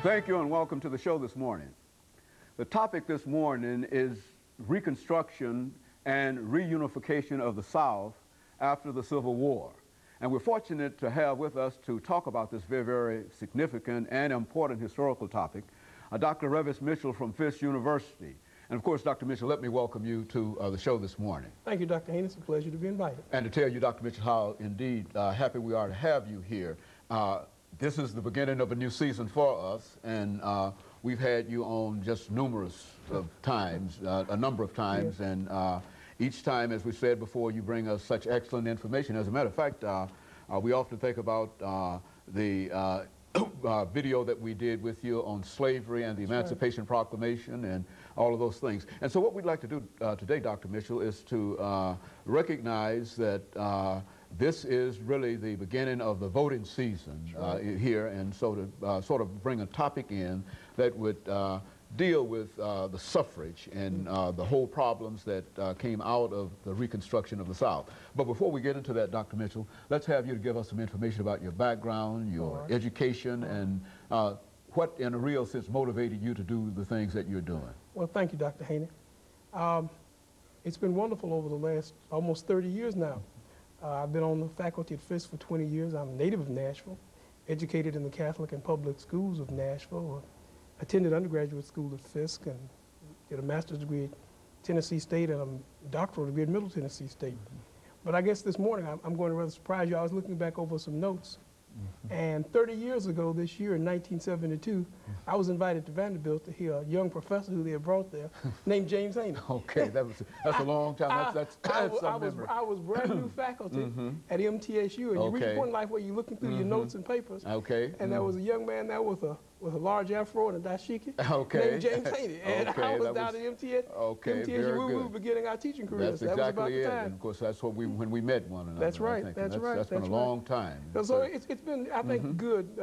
Thank you and welcome to the show this morning. The topic this morning is Reconstruction and Reunification of the South after the Civil War. And we're fortunate to have with us to talk about this very, very significant and important historical topic, Dr. Revis Mitchell from Fisk University. And of course, Dr. Mitchell, let me welcome you to the show this morning. Thank you, Dr. Haynes. It's a pleasure to be invited. And to tell you, Dr. Mitchell, how indeed happy we are to have you here. This is the beginning of a new season for us, and we've had you on just numerous of times, a number of times, yes. And each time, as we said before, you bring us such excellent information. As a matter of fact, we often think about the video that we did with you on slavery and the Emancipation Proclamation and all of those things. And so what we'd like to do today, Dr. Mitchell, is to recognize that this is really the beginning of the voting season here, and so to sort of bring a topic in that would deal with the suffrage and the whole problems that came out of the Reconstruction of the South. But before we get into that, Dr. Mitchell, let's have you to give us some information about your background, your education, and what in a real sense motivated you to do the things that you're doing. Well, thank you, Dr. Haney. It's been wonderful over the last almost 30 years now. I've been on the faculty at Fisk for 20 years. I'm a native of Nashville, educated in the Catholic and public schools of Nashville, attended undergraduate school at Fisk, and did a master's degree at Tennessee State and a doctoral degree at Middle Tennessee State. But I guess this morning I'm going to rather surprise you. I was looking back over some notes, and 30 years ago this year in 1972, I was invited to Vanderbilt to hear a young professor who they had brought there named James Haney. Okay, that's a long time. I was brand new faculty at MTSU, and you reach a point in life where you're looking through your notes and papers. Okay. And there was a young man there with a large afro and a dashiki named James Haney. And I was down at MTSU. We were beginning our teaching careers. That's exactly it. And of course, that's what when we met one another. That's right. That's been a long time. So it's been, I think, good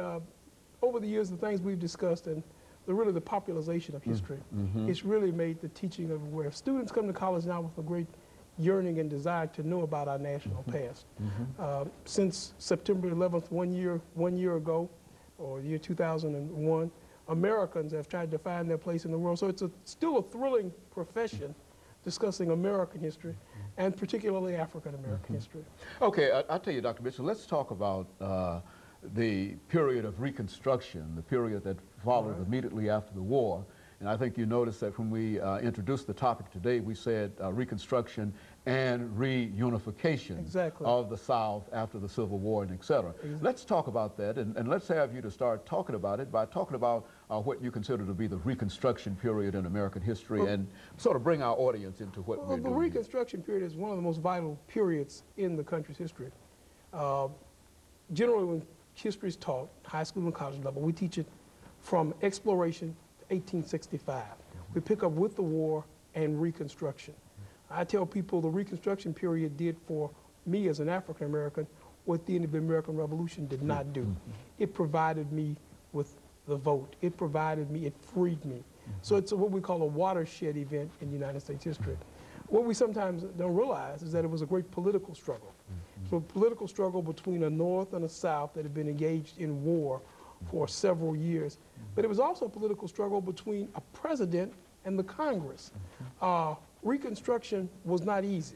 over the years. The things we've discussed and really the popularization of history. It's really made the teaching of where students come to college now with a great yearning and desire to know about our national past. Since September 11th, one year ago, or year 2001, Americans have tried to find their place in the world. So it's still a thrilling profession discussing American history, and particularly African-American history. Okay, I'll tell you, Dr. Mitchell, let's talk about the period of Reconstruction, the period that followed immediately after the war. And I think you noticed that when we introduced the topic today, we said Reconstruction and Reunification of the South after the Civil War, and et cetera. Let's talk about that, and let's have you to start talking about it by talking about what you consider to be the Reconstruction period in American history, and sort of bring our audience into what we're doing. The Reconstruction period is one of the most vital periods in the country's history. Generally, when history is taught, high school and college level, we teach it from exploration 1865. We pick up with the war and Reconstruction. I tell people the Reconstruction period did for me as an African American what the end of the American Revolution did not do. It provided me with the vote. It freed me. So it's what we call a watershed event in United States history. What we sometimes don't realize is that it was a great political struggle. So a political struggle between a North and a South that had been engaged in war for several years. But it was also a political struggle between a president and the Congress. Reconstruction was not easy.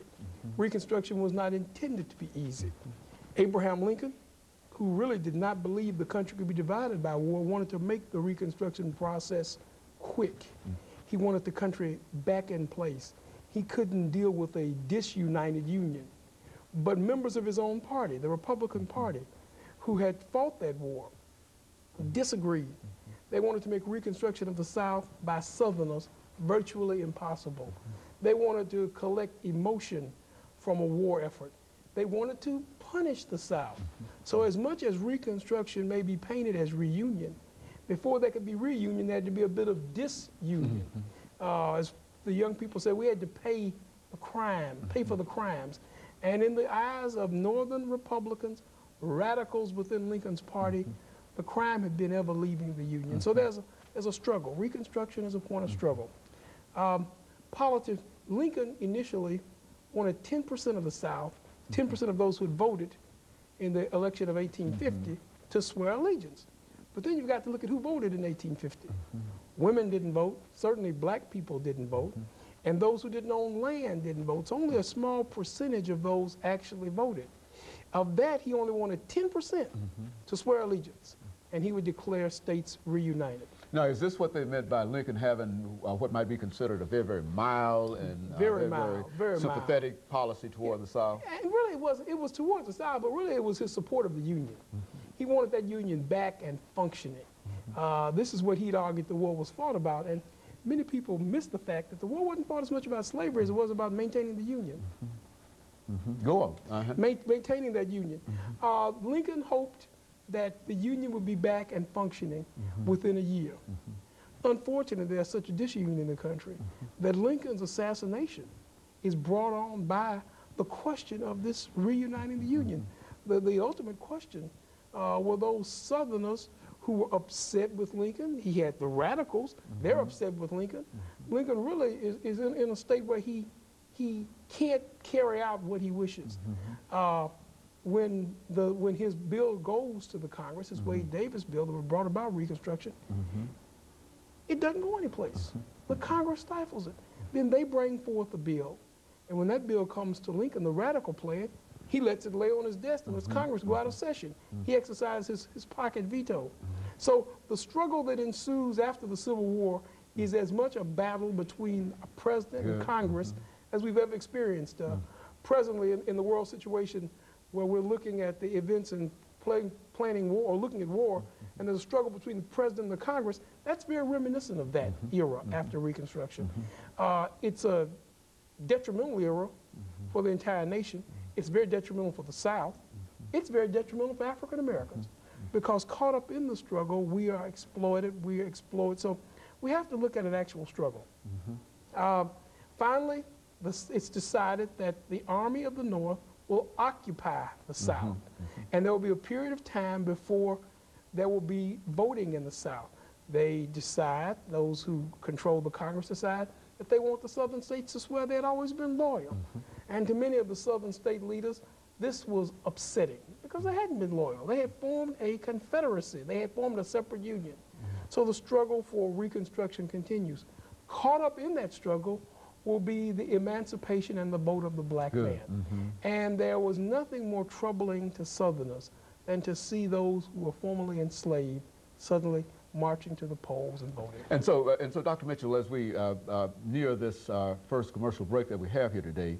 Reconstruction was not intended to be easy. Abraham Lincoln, who really did not believe the country could be divided by war, wanted to make the Reconstruction process quick. He wanted the country back in place. He couldn't deal with a disunited Union. But members of his own party, the Republican Party, who had fought that war, disagreed. They wanted to make Reconstruction of the South by Southerners virtually impossible. They wanted to collect emotion from a war effort. They wanted to punish the South. So as much as Reconstruction may be painted as reunion, before there could be reunion, there had to be a bit of disunion. As the young people said, we had to pay the crime, pay for the crimes. And in the eyes of Northern Republicans, radicals within Lincoln's party, the crime had been ever leaving the Union. So there's a struggle. Reconstruction is a point of struggle. Politics, Lincoln initially wanted 10% of the South, 10% of those who had voted in the election of 1850 to swear allegiance. But then you've got to look at who voted in 1850. Women didn't vote. Certainly black people didn't vote. And those who didn't own land didn't vote. So only a small percentage of those actually voted. Of that, he only wanted 10% to swear allegiance, and he would declare states reunited. Now, is this what they meant by Lincoln having what might be considered a very, very mild and very sympathetic policy toward the South? And really, it was towards the South, but really it was his support of the Union. He wanted that Union back and functioning. This is what he'd argued the war was fought about, and many people miss the fact that the war wasn't fought as much about slavery as it was about maintaining the Union. Go on. Maintaining that Union. Lincoln hoped that the Union would be back and functioning within a year. Unfortunately, there's such a disunion in the country that Lincoln's assassination is brought on by the question of this reuniting the Union. The ultimate question were those Southerners who were upset with Lincoln. He had the radicals, they're upset with Lincoln. Lincoln really is in a state where he can't carry out what he wishes. When his bill goes to the Congress, his Wade Davis bill that brought about Reconstruction, it doesn't go anyplace. The Congress stifles it. Then they bring forth a bill, and when that bill comes to Lincoln, the radical plan, he lets it lay on his desk and lets Congress go out of session. He exercises his pocket veto. So the struggle that ensues after the Civil War is as much a battle between a president and Congress as we've ever experienced. Presently, in the world situation where we're looking at the events and planning war or looking at war, and there's a struggle between the president and the Congress, that's very reminiscent of that era after Reconstruction. It's a detrimental era for the entire nation. It's very detrimental for the South. It's very detrimental for African Americans because caught up in the struggle, we are exploited, we are exploited. So we have to look at an actual struggle. Finally, it's decided that the Army of the North will occupy the South. And there will be a period of time before there will be voting in the South. They decide, those who control the Congress decide, that they want the Southern states to swear they had always been loyal. And to many of the Southern state leaders, this was upsetting because they hadn't been loyal. They had formed a confederacy. They had formed a separate union. So the struggle for Reconstruction continues. Caught up in that struggle will be the emancipation and the vote of the black man. And there was nothing more troubling to Southerners than to see those who were formerly enslaved suddenly marching to the polls and voting. And so Dr. Mitchell, as we near this first commercial break that we have here today,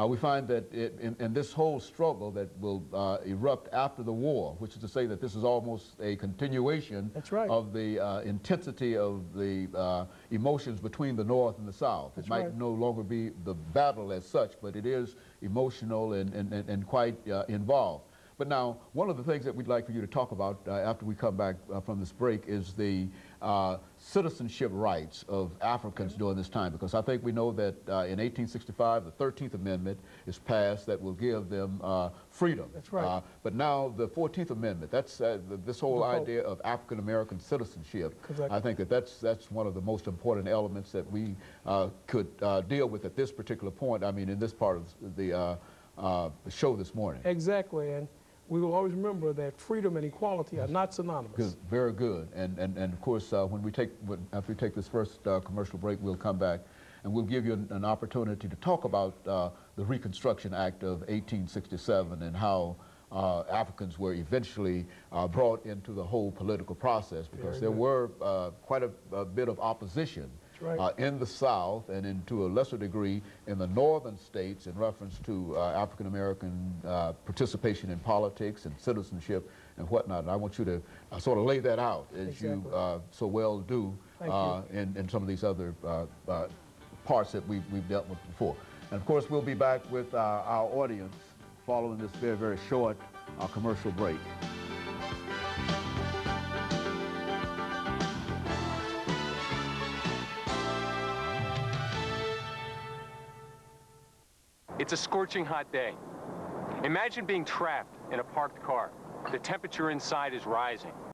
we find that in this whole struggle that will erupt after the war, which is to say that this is almost a continuation of the intensity of the emotions between the North and the South. It might no longer be the battle as such, but it is emotional and quite involved. But now, one of the things that we'd like for you to talk about after we come back from this break is the citizenship rights of Africans during this time, because I think we know that in 1865, the 13th Amendment is passed that will give them freedom. That's right. But now the 14th Amendment, that's this whole idea of African-American citizenship. I think that's one of the most important elements that we could deal with at this particular point, I mean, in this part of the show this morning. Exactly. And we will always remember that freedom and equality are not synonymous. Good, very good. And of course, after we take this first commercial break, we'll come back and we'll give you an opportunity to talk about the Reconstruction Act of 1867 and how Africans were eventually brought into the whole political process, because there were quite a bit of opposition in the South and to a lesser degree in the northern states in reference to African-American participation in politics and citizenship and whatnot. And I want you to sort of lay that out as you so well do in some of these other parts that we've dealt with before. And of course, we'll be back with our audience following this very, very short commercial break. It's a scorching hot day. Imagine being trapped in a parked car. The temperature inside is rising.